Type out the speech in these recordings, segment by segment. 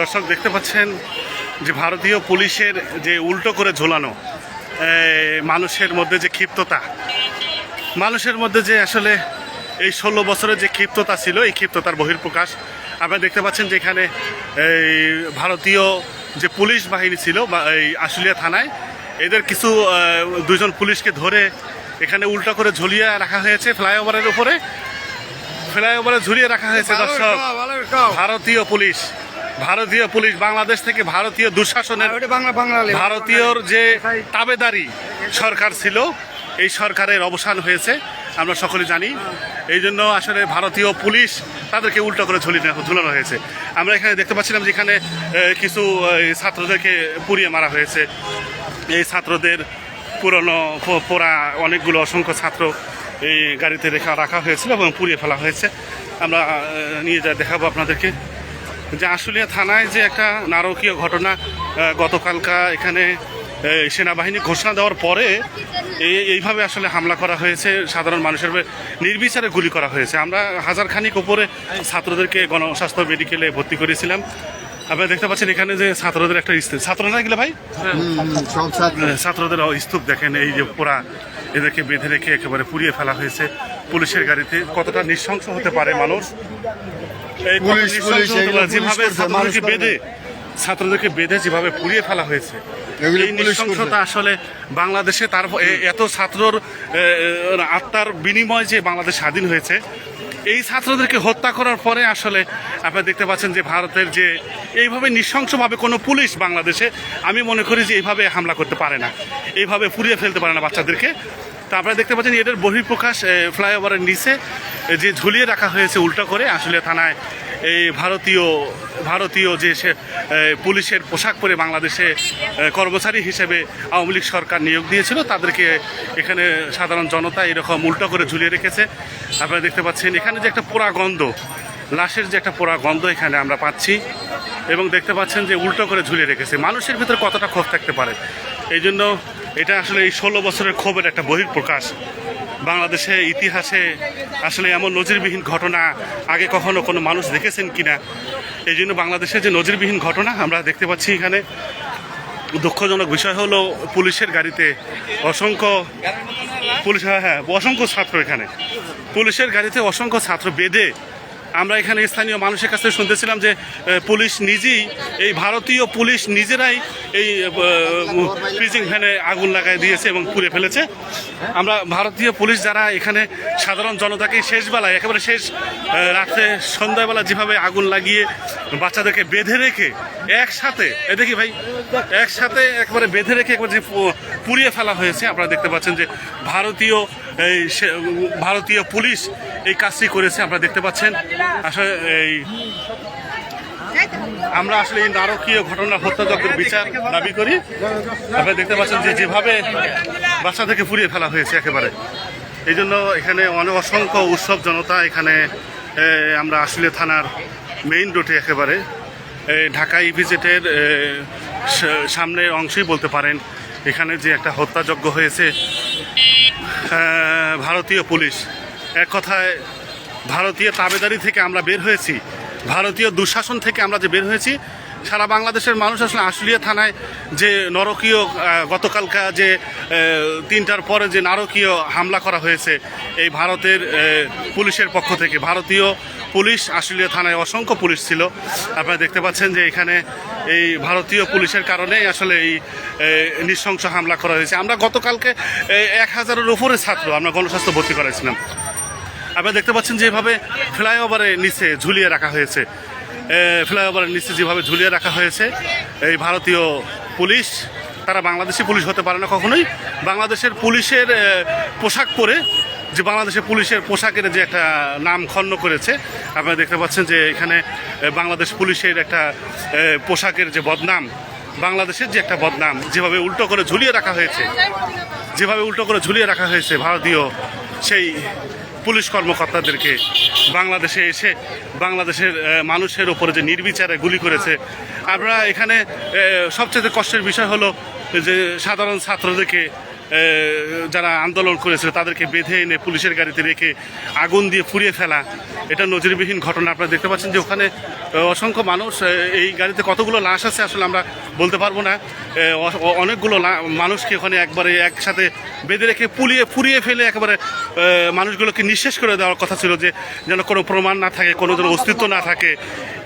দর্শক দেখতে পাচ্ছেন যে ভারতীয় পুলিশের যে উল্টো করে ঝোলানো মানুষের মধ্যে যে ক্ষিপ্ততা, মানুষের মধ্যে যে আসলে এই 16 বছরের যে ক্ষিপ্ততা ছিল, এই ক্ষিপ্ততার বহিঃপ্রকাশ আপনারা দেখতে পাচ্ছেন। যে এখানে এই ভারতীয় যে পুলিশ বাহিনী ছিল বা এই আশুলিয়া থানায়, এদের কিছু দুজন পুলিশকে ধরে এখানে উল্টো করে ঝুলিয়ে রাখা হয়েছে ফ্লাইওভারের উপরে। ফ্লাইওভারে ঝুলিয়ে রাখা হয়েছে দর্শক। ভারতীয় পুলিশ বাংলাদেশ থেকে ভারতীয় দুঃশাসনের, ভারতীয়র যে তাবেদারি সরকার ছিল, এই সরকারের অবসান হয়েছে আমরা সকলে জানি। এই জন্য আসলে ভারতীয় পুলিশ তাদেরকে উল্টো করে ঝুলানো হয়েছে। আমরা এখানে দেখতে পাচ্ছিলাম যে এখানে কিছু ছাত্রদেরকে পুড়িয়ে মারা হয়েছে। এই ছাত্রদের পুরনো পোড়া অনেকগুলো অসংখ্য ছাত্র এই গাড়িতে রাখা হয়েছিল এবং পুড়িয়ে ফেলা হয়েছে। আমরা নিয়ে যা দেখাবো আপনাদেরকে যে আশুলিয়া থানায় যে একটা নারকীয় ঘটনা। গতকালকা এখানে সেনাবাহিনী ঘোষণা দেওয়ার পরে এইভাবে আসলে হামলা করা হয়েছে, সাধারণ মানুষের নির্বিচারে গুলি করা হয়েছে। আমরা হাজারখানিক ওপরে ছাত্রদেরকে গণস্বাস্থ্য মেডিকেলে ভর্তি করেছিলাম। আপনারা দেখতে পাচ্ছেন এখানে যে ছাত্রদের একটা স্তূপ, ছাত্র না গেলে ভাই ছাত্রদের স্তূপ দেখেন, এই যে পোড়া, এদেরকে বেঁধে রেখে একেবারে পুড়িয়ে ফেলা হয়েছে পুলিশের গাড়িতে। কতটা নৃশংস হতে পারে মানুষ, যেভাবে ছাত্রদেরকে বেঁধে যেভাবে পুড়িয়ে ফেলা হয়েছে, এই নৃশংসতা আসলে বাংলাদেশে তার এত ছাত্রর আত্মার বিনিময় যে বাংলাদেশ স্বাধীন হয়েছে, এই ছাত্রদেরকে হত্যা করার পরে আসলে আপনারা দেখতে পাচ্ছেন যে ভারতের যে এইভাবে নৃশংসভাবে কোনো পুলিশ বাংলাদেশে, আমি মনে করি যে এইভাবে হামলা করতে পারে না, এইভাবে পুড়িয়ে ফেলতে পারে না বাচ্চাদেরকে। তা আপনারা দেখতে পাচ্ছেন এদের বহিঃপ্রকাশ ফ্লাইওভারের নিচে যে ঝুলিয়ে রাখা হয়েছে উল্টো করে। আসলে থানায় এই ভারতীয় যে পুলিশের পোশাক পরে বাংলাদেশে কর্মচারী হিসেবে আওয়ামী লীগ সরকার নিয়োগ দিয়েছিল, তাদেরকে এখানে সাধারণ জনতা এরকম উল্টো করে ঝুলিয়ে রেখেছে। আপনারা দেখতে পাচ্ছেন এখানে যে একটা পোড়া গন্ধ, লাশের যে একটা পোড়া গন্ধ এখানে আমরা পাচ্ছি, এবং দেখতে পাচ্ছেন যে উল্টো করে ঝুলিয়ে রেখেছে। মানুষের ভিতরে কতটা ক্ষোভ থাকতে পারে, এই জন্য এটা আসলে এই 16 বছরের ক্ষোভের একটা বহিঃপ্রকাশ। বাংলাদেশে ইতিহাসে আসলে এমন নজিরবিহীন ঘটনা আগে কখনো কোনো মানুষ দেখেছেন কিনা, এই জন্য বাংলাদেশের যে নজিরবিহীন ঘটনা আমরা দেখতে পাচ্ছি। এখানে দুঃখজনক বিষয় হলো পুলিশের গাড়িতে অসংখ্য ছাত্র, এখানে পুলিশের গাড়িতে অসংখ্য ছাত্র বেঁধে, আমরা এখানে স্থানীয় মানুষের কাছে শুনতেছিলাম যে পুলিশ নিজেই, এই ভারতীয় পুলিশ নিজেরাই এই প্রিজিং ভ্যানে আগুন লাগাই দিয়েছে এবং পুড়ে ফেলেছে। আমরা ভারতীয় পুলিশ যারা এখানে সাধারণ জনতাকে শেষবেলায়, একেবারে শেষ রাত্রে সন্ধ্যাবেলা যেভাবে আগুন লাগিয়ে বাচ্চাদেরকে বেঁধে রেখে একসাথে, দেখি ভাই, একসাথে একবারে বেঁধে রেখে একবার যে পুড়িয়ে ফেলা হয়েছে, আপনারা দেখতে পাচ্ছেন যে ভারতীয় পুলিশ এই কাজটি করেছে। আপনারা দেখতে পাচ্ছেন আসলে আমরা আসলে এই নারকীয় ঘটনা, হত্যাযজ্ঞের বিচার দাবি করি। আপনারা দেখতে পাচ্ছেন যে যেভাবে বাচ্চাদেরকে পুড়িয়ে ফেলা হয়েছে একেবারে, এই জন্য এখানে অসংখ্য উৎসব জনতা। এখানে আমরা আশুলিয়া থানার মেইন রোডে একেবারে ঢাকা ইপিজেটের সামনের অংশেই বলতে পারেন, এখানে যে একটা হত্যাযজ্ঞ হয়েছে। ভারতীয় পুলিশ, এক কথায় ভারতীয় তাবেদারি থেকে আমরা বের হয়েছি, ভারতীয় দুঃশাসন থেকে আমরা যে বের হয়েছি। সারা বাংলাদেশের মানুষ আসলে আশুলিয়া থানায় যে নরকীয়, গতকালকা যে 3টার পরে যে নারকীয় হামলা করা হয়েছে এই ভারতের পুলিশের পক্ষ থেকে, ভারতীয় পুলিশ আশুলিয়া থানায় অসংখ্য পুলিশ ছিল। আপনারা দেখতে পাচ্ছেন যে এখানে এই ভারতীয় পুলিশের কারণেই আসলে এই নৃশংস হামলা করা হয়েছে। আমরা গতকালকে 1000-এর উপরে ছাত্র আমরা গণস্বাস্থ্য ভর্তি করাইছিলাম। আপনারা দেখতে পাচ্ছেন যেভাবে ফ্লাইওভারের নিচে ঝুলিয়ে রাখা হয়েছে, ফ্লাইওভারের নিচে যেভাবে ঝুলিয়ে রাখা হয়েছে এই ভারতীয় পুলিশ। তারা বাংলাদেশি পুলিশ হতে পারে না কখনোই। বাংলাদেশের পুলিশের পোশাক পরে, যে বাংলাদেশের পুলিশের পোশাকের যে একটা নাম ক্ষণ্ণ করেছে, আপনারা দেখতে পাচ্ছেন যে এখানে বাংলাদেশ পুলিশের একটা পোশাকের যে বদনাম, বাংলাদেশের যে একটা বদনাম, যেভাবে উল্টো করে ঝুলিয়ে রাখা হয়েছে, ভারতীয় সেই পুলিশ কর্মকর্তাদেরকে বাংলাদেশে এসে বাংলাদেশের মানুষের ওপরে যে নির্বিচারে গুলি করেছে। আমরা এখানে সবচেয়ে কষ্টের বিষয় হলো যে সাধারণ ছাত্রদেরকে যারা আন্দোলন করেছিল তাদেরকে বেঁধে এনে পুলিশের গাড়িতে রেখে আগুন দিয়ে পুড়িয়ে ফেলা, এটা নজিরবিহীন ঘটনা। আপনারা দেখতে পাচ্ছেন যে ওখানে অসংখ্য মানুষ, এই গাড়িতে কতগুলো লাশ আছে আসলে আমরা বলতে পারবো না। অনেকগুলো মানুষকে ওখানে একবারে একসাথে বেঁধে রেখে পুড়িয়ে ফেলে একেবারে মানুষগুলোকে নিঃশেষ করে দেওয়ার কথা ছিল, যে যেন কোনো প্রমাণ না থাকে, কোনো যেন অস্তিত্ব না থাকে।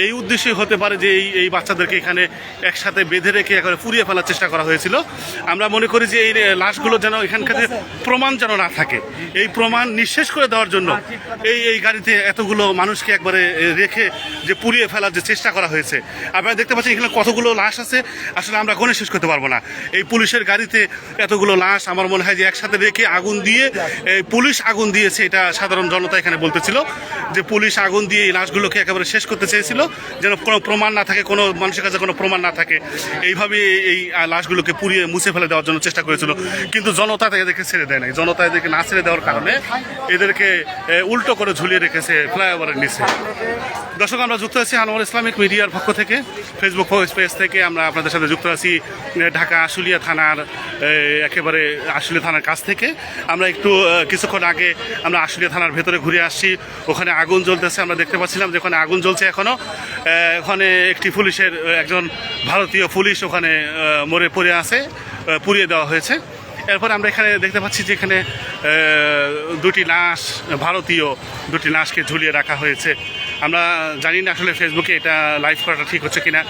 এই উদ্দেশ্যে হতে পারে যে এই বাচ্চাদেরকে এখানে একসাথে বেঁধে রেখে একেবারে পুড়িয়ে ফেলার চেষ্টা করা হয়েছিল। আমরা মনে করি যে এই লাশগুলো যেন এখানকার প্রমাণ যেন না থাকে, এই প্রমাণ নিঃশেষ করে দেওয়ার জন্য এই গাড়িতে এতগুলো মানুষকে একবারে রেখে যে পুড়িয়ে ফেলার যে চেষ্টা করা হয়েছে। আপনারা দেখতে পাচ্ছেন এখানে কতগুলো লাশ আছে, আসলে আমরা গণে শেষ করতে পারবো না। এই পুলিশের গাড়িতে এতগুলো লাশ আমার মনে হয় যে একসাথে রেখে আগুন দিয়ে, পুলিশ আগুন দিয়েছে, এটা সাধারণ জনতা এখানে বলতেছিল যে পুলিশ আগুন দিয়ে এই লাশগুলোকে একেবারে শেষ করতে চেয়েছিল, যেন কোনো প্রমাণ না থাকে, কোনো মানুষের কাছে কোনো প্রমাণ না থাকে। এইভাবে এই লাশগুলোকে পুড়িয়ে মুছে ফেলে দেওয়ার জন্য চেষ্টা করেছিল, কিন্তু জনতা এদেরকে ছেড়ে দেয় নাই। জনতা এদেরকে না ছেড়ে দেওয়ার কারণে এদেরকে উল্টো করে ঝুলিয়ে রেখেছে ফ্লাইওভারের নিচে। দর্শক, আমরা যুক্ত আছি আনোয়ার ইসলামিক মিডিয়ার পক্ষ থেকে, ফেসবুক পেজ থেকে আমরা আপনাদের সাথে যুক্ত আছি ঢাকা আশুলিয়া থানার একেবারে আশুলিয়া থানার কাছ থেকে। আমরা একটু কিছুক্ষণ আগে আমরা আশুলিয়া থানার ভেতরে ঘুরে আসছি, ওখানে আগুন জ্বলতেছে। আমরা দেখতে পাচ্ছিলাম যে ওখানে আগুন জ্বলছে এখনও। ওখানে একটি পুলিশের একজন ভারতীয় পুলিশ ওখানে মরে পড়ে আছে, পুড়িয়ে দেওয়া হয়েছে। এরপরে আমরা এখানে দেখতে পাচ্ছি যে এখানে দুটি লাশ, ভারতীয় দুটি লাশকে ঝুলিয়ে রাখা হয়েছে। আমরা জানি না আসলে ফেসবুকে এটা লাইভ করাটা ঠিক হচ্ছে কিনা,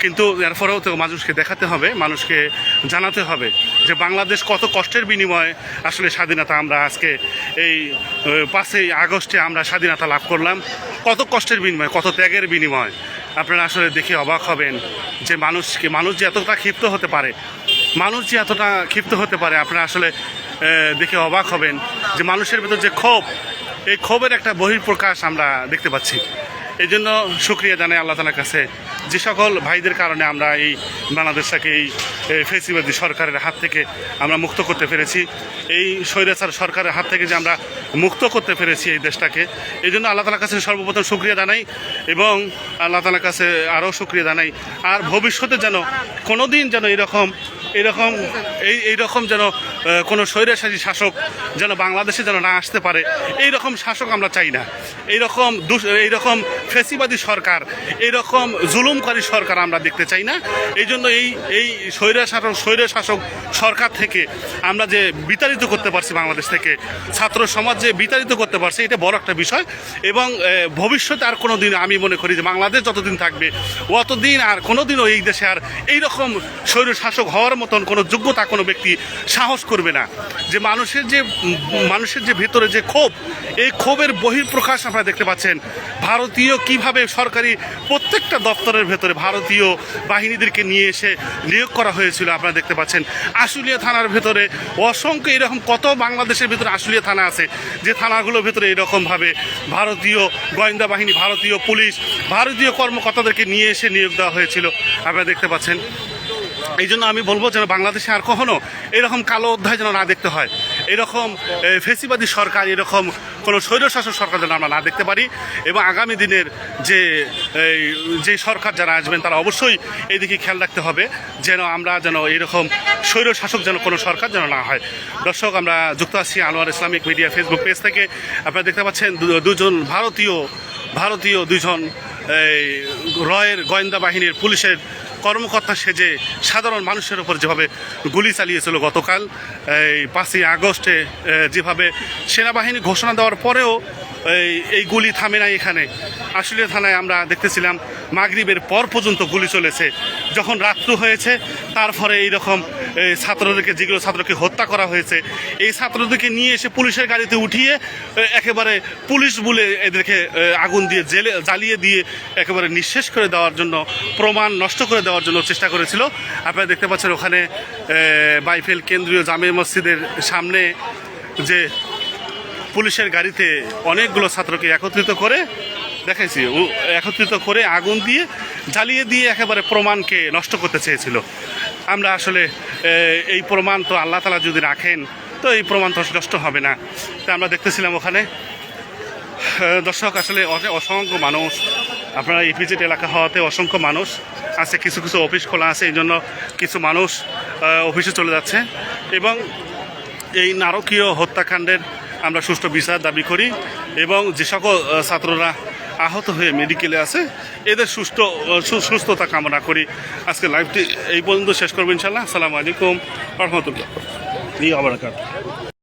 কিন্তু এরপরেও তো মানুষকে দেখাতে হবে, মানুষকে জানাতে হবে যে বাংলাদেশ কত কষ্টের বিনিময়ে আসলে স্বাধীনতা আমরা আজকে এই 5ই আগস্টে আমরা স্বাধীনতা লাভ করলাম। কত কষ্টের বিনিময়, কত ত্যাগের বিনিময়। আপনারা আসলে দেখে অবাক হবেন যে মানুষ যে এতটা ক্ষিপ্ত হতে পারে, আপনারা আসলে দেখে অবাক হবেন যে মানুষের ভেতর যে ক্ষোভ, এই ক্ষোভের একটা বহিঃপ্রকাশ আমরা দেখতে পাচ্ছি। এই জন্য শুকরিয়া জানাই আল্লাহ তাআলার কাছে, যে সকল ভাইদের কারণে আমরা এই বাংলাদেশটাকে এই ফ্যাসিবাদী সরকারের হাত থেকে আমরা মুক্ত করতে পেরেছি, এই স্বৈরাচার সরকারের হাত থেকে যে আমরা মুক্ত করতে পেরেছি এই দেশটাকে। এই জন্য আল্লাহ তাআলার কাছে সর্বপ্রথম শুকরিয়া জানাই, এবং আল্লাহ তাআলার কাছে আরও শুকরিয়া জানাই। আর ভবিষ্যতে যেন কোনো দিন যেন এইরকম যেন কোনো স্বৈরাচারী শাসক যেন বাংলাদেশে যেন না আসতে পারে, এইরকম শাসক আমরা চাই না। এইরকম ফ্যাসিবাদী সরকার, এইরকম জুলুমকারী সরকার আমরা দেখতে চাই না। এই জন্য এই স্বৈরশাসক সরকার থেকে আমরা যে বিতাড়িত করতে পারছি, বাংলাদেশ থেকে ছাত্র সমাজ যে বিতাড়িত করতে পারছে, এটা বড় একটা বিষয়। এবং ভবিষ্যতে আর কোনো দিন আমি মনে করি যে বাংলাদেশ যতদিন থাকবে অতদিন আর কোনো দিনও এই দেশে আর এইরকম স্বৈরশাসক হওয়ার মতন কোনো যোগ্যতা কোনো ব্যক্তি সাহস করবে না। যে মানুষের যে ভেতরে যে ক্ষোভ, এই ক্ষোভের বহিঃপ্রকাশ আপনারা দেখতে পাচ্ছেন। ভারতীয় কিভাবে সরকারি প্রত্যেকটা দপ্তরের ভেতরে ভারতীয় বাহিনীদেরকে নিয়ে এসে নিয়োগ করা হয়েছিল আপনারা দেখতে পাচ্ছেন। আশুলিয়া থানার ভেতরে অসংখ্য এরকম কত বাংলাদেশের ভেতরে আশুলিয়া থানা আছে, যে থানাগুলোর ভেতরে এরকমভাবে ভারতীয় গোয়েন্দা বাহিনী, ভারতীয় পুলিশ, ভারতীয় কর্মকর্তাদেরকে নিয়ে এসে নিয়োগ দেওয়া হয়েছিল আপনারা দেখতে পাচ্ছেন। এই জন্য আমি বলবো যেন বাংলাদেশে আর কখনো এরকম কালো অধ্যায় যেন না দেখতে হয়, এরকম ফ্যাসিবাদী সরকার, এরকম কোনো স্বৈরশাসক সরকার যেন আমরা না দেখতে পারি। এবং আগামী দিনের যে সরকার যারা আসবেন তারা অবশ্যই এইদিকে খেয়াল রাখতে হবে আমরা যেন এরকম স্বৈরশাসক যেন কোনো সরকার যেন না হয়। দর্শক, আমরা যুক্ত আছি Anwar Islamic media Facebook page থেকে। আপনারা দেখতে পাচ্ছেন দুজন ভারতীয় দুজন রয়ের গোয়েন্দা বাহিনীর পুলিশের কর্মকর্তা সেজে সাধারণ মানুষের ওপর যেভাবে গুলি চালিয়েছিল গতকাল, এই 5ই আগস্টে যেভাবে সেনাবাহিনী ঘোষণা দেওয়ার পরেও এই গুলি থামে নাই। এখানে আশুলিয়া থানায় আমরা দেখতেছিলাম মাগরিবের পর পর্যন্ত গুলি চলেছে। যখন রাত্র হয়েছে তারপরে এইরকম ছাত্রদেরকে, যেগুলো ছাত্রকে হত্যা করা হয়েছে, এই ছাত্রদেরকে নিয়ে এসে পুলিশের গাড়িতে উঠিয়ে একেবারে পুলিশ বলে এদেরকে আগুন দিয়ে জ্বালিয়ে দিয়ে একেবারে নিঃশেষ করে দেওয়ার জন্য, প্রমাণ নষ্ট করে দেওয়ার জন্য চেষ্টা করেছিল। আপনারা দেখতে পাচ্ছেন ওখানে বাইফেল কেন্দ্রীয় জামে মসজিদের সামনে যে পুলিশের গাড়িতে অনেকগুলো ছাত্রকে একত্রিত করে আগুন দিয়ে জ্বালিয়ে দিয়ে একেবারে প্রমাণকে নষ্ট করতে চেয়েছিল। আমরা আসলে এই প্রমাণ তো আল্লাহ তাআলা যদি রাখেন তো এই প্রমাণ তো নষ্ট হবে না। তা আমরা দেখতেছিলাম ওখানে। দর্শক, আসলে অসংখ্য মানুষ, আপনারা ইপিজেড এলাকা হওয়াতে অসংখ্য মানুষ আছে, কিছু অফিস খোলা আছে, এই জন্য কিছু মানুষ অফিসে চলে যাচ্ছে। এবং এই নারকীয় হত্যাকাণ্ডের আমরা সুষ্ঠু বিচার দাবি করি এবং যে সকল ছাত্ররা আহত হয়ে মেডিকেলে আছে এদের সুস্থতা কামনা করি। আজকে লাইভটি এই পর্যন্ত শেষ করবো ইনশাল্লাহ। আসসালামু আলাইকুম ওয়া রাহমাতুল্লাহি ওয়া বারাকাতুহু।